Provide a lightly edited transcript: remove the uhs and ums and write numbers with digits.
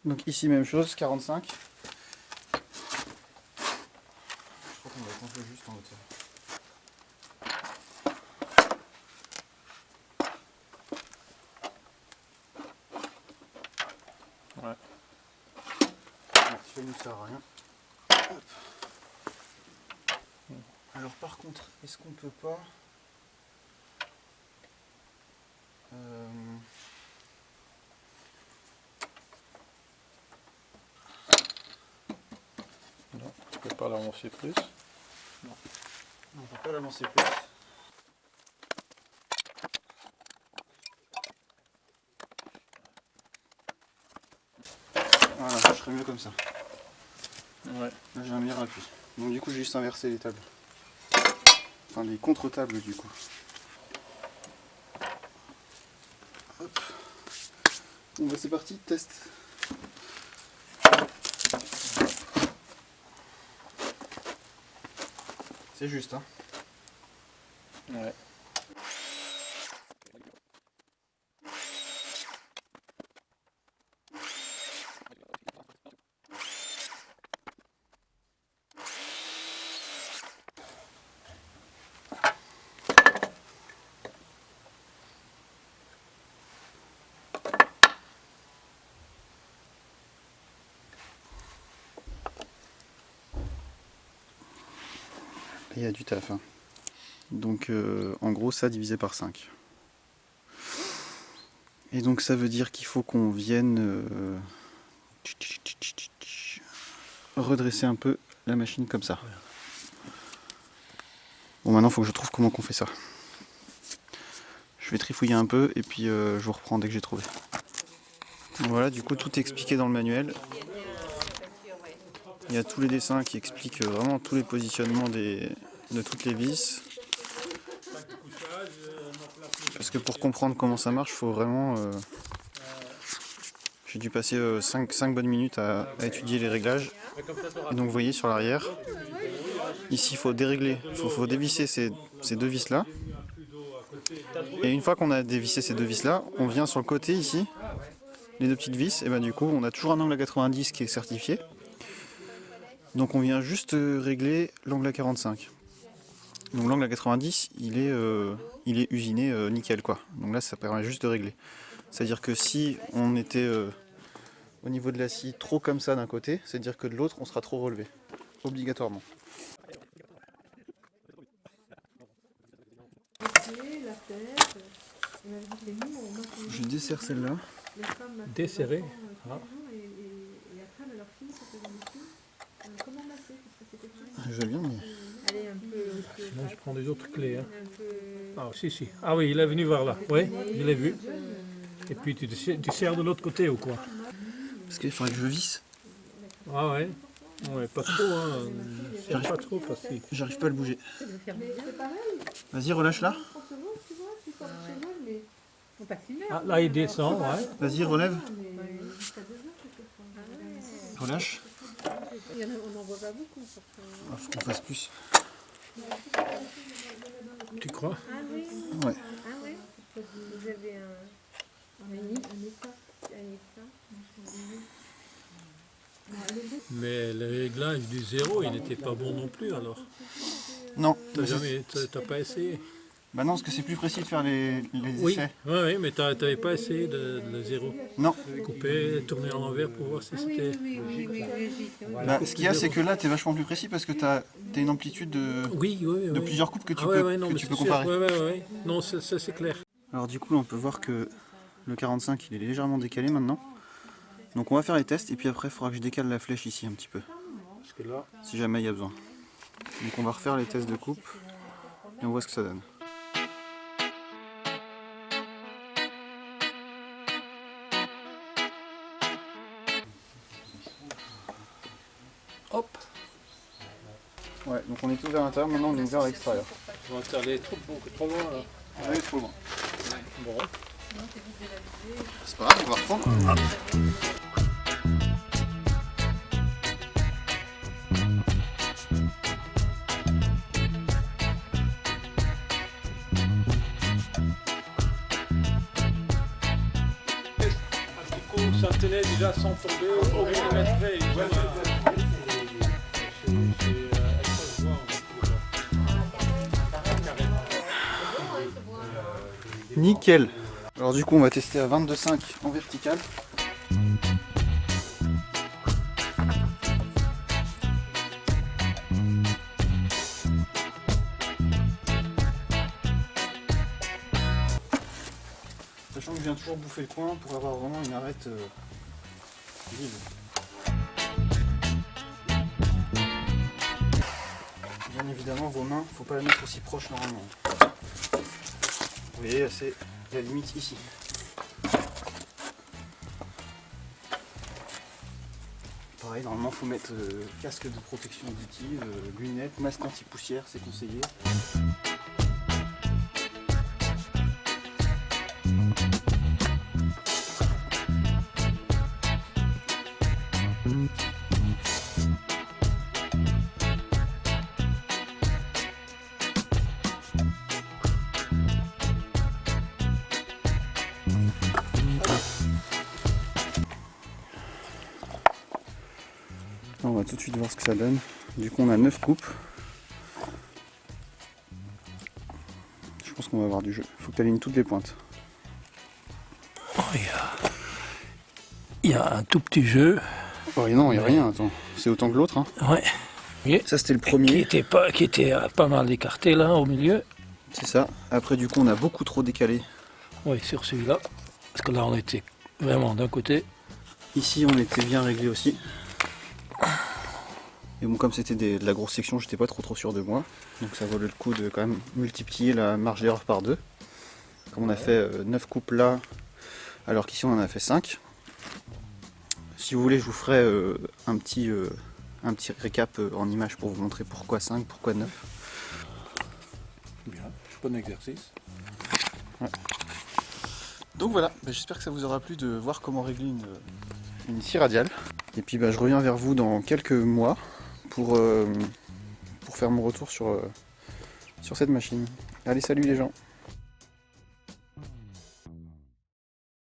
Donc ici même chose, 45. Je crois qu'on va être un peu juste en hauteur. Ouais. L'actuel ne sert à rien. Hop. Alors par contre, est-ce qu'on peut pas... Non, tu peux pas l'avancer plus. Non, on ne peut pas l'avancer plus. Voilà, je serais mieux comme ça. Ouais. Là j'ai un meilleur appui. Donc du coup j'ai juste inversé les tables. Enfin les contre-tables du coup. Hop. Bon bah c'est parti, test. C'est juste hein. Ouais. Il y a du taf hein. Donc en gros ça divisé par 5. Et donc ça veut dire qu'il faut qu'on vienne redresser un peu la machine comme ça. Bon maintenant il faut que je trouve comment qu'on fait ça. Je vais trifouiller un peu et puis je vous reprends dès que j'ai trouvé. Voilà, du coup tout est expliqué dans le manuel. Il y a tous les dessins qui expliquent vraiment tous les positionnements de toutes les vis. Parce que pour comprendre comment ça marche, il faut vraiment... J'ai dû passer 5 bonnes minutes à étudier les réglages. Et donc vous voyez sur l'arrière, ici il faut dérégler, il faut dévisser ces deux vis là. Et une fois qu'on a dévissé ces deux vis là, on vient sur le côté ici, les deux petites vis, et ben du coup on a toujours un angle à 90 qui est certifié. Donc on vient juste régler l'angle à 45. Donc l'angle à 90 il est usiné nickel quoi. Donc là ça permet juste de régler. C'est-à-dire que si on était au niveau de la scie trop comme ça d'un côté, c'est-à-dire que de l'autre on sera trop relevé. Obligatoirement. Je desserre celle-là. Desserré. Ah. Je veux bien, mais... Sinon, je prends des autres clés. Hein. Ah, si. Ah oui, il est venu vers là. Oui, je l'ai vu. Et puis tu serres de l'autre côté ou quoi? Parce qu'il faudrait que je visse. Ah ouais. Ouais, pas trop. Hein. J'arrive Pas trop parce que... J'arrive pas à le bouger. Vas-y, relâche là. Ah, là, il descend, ouais. Vas-y, relève. Relâche. On n'en voit pas beaucoup. Il faut qu'on fasse plus. Tu crois? Ah oui. Ouais. Ah oui. Vous avez un Mais le réglage du zéro, il n'était pas bon non plus alors. Non. T'as pas essayé? Bah non, parce que c'est plus précis de faire les Oui, essais. oui, mais t'avais pas essayé de le zéro. Non. Couper, tourner à l'envers pour voir si c'était... Bah, ce qu'il y a, c'est que là, t'es vachement plus précis parce que t'as une amplitude de plusieurs coupes que tu peux comparer. Oui. Non, ça c'est clair. Alors du coup, là, on peut voir que le 45, il est légèrement décalé maintenant. Donc on va faire les tests et puis après, il faudra que je décale la flèche ici un petit peu. Parce que là... Si jamais il y a besoin. Donc on va refaire les tests de coupe et on voit ce que ça donne. Hop. Ouais, donc on est tout vers l'intérieur, maintenant on est vers l'extérieur. On va aller trop loin là. On est trop loin. Bon. C'est pas grave, on va reprendre. ça tenait déjà sans tomber au millimètre près. Nickel. Alors du coup on va tester à 22,5 en vertical. Sachant que je viens toujours bouffer le coin pour avoir vraiment une arête vive. Bien évidemment vos mains, faut pas la mettre aussi proche normalement. Vous voyez, c'est la limite ici. Pareil, normalement faut mettre casque de protection auditive, lunettes, masque anti-poussière, c'est conseillé. On va tout de suite voir ce que ça donne. Du coup on a 9 coupes. Je pense qu'on va avoir du jeu. Il faut que tu alignes toutes les pointes. Oh, il y a un tout petit jeu. Oh non, il n'y a rien, attends. C'est autant que l'autre. Hein. Ouais. Ça c'était le premier. Qui était pas mal écarté là au milieu. C'est ça. Après du coup on a beaucoup trop décalé. Oui, sur celui-là. Parce que là on était vraiment d'un côté. Ici on était bien réglé aussi. Et bon, comme c'était de la grosse section, j'étais pas trop sûr de moi. Donc ça vaut le coup de quand même multiplier la marge d'erreur par 2. Comme on a fait 9 coupes là, alors qu'ici on en a fait 5. Si vous voulez, je vous ferai un petit récap en image pour vous montrer pourquoi 5, pourquoi 9. Bien, bon exercice. Ouais. Donc voilà, j'espère que ça vous aura plu de voir comment régler une scie radiale. Et puis je reviens vers vous dans quelques mois pour faire mon retour sur cette machine. Allez, salut les gens!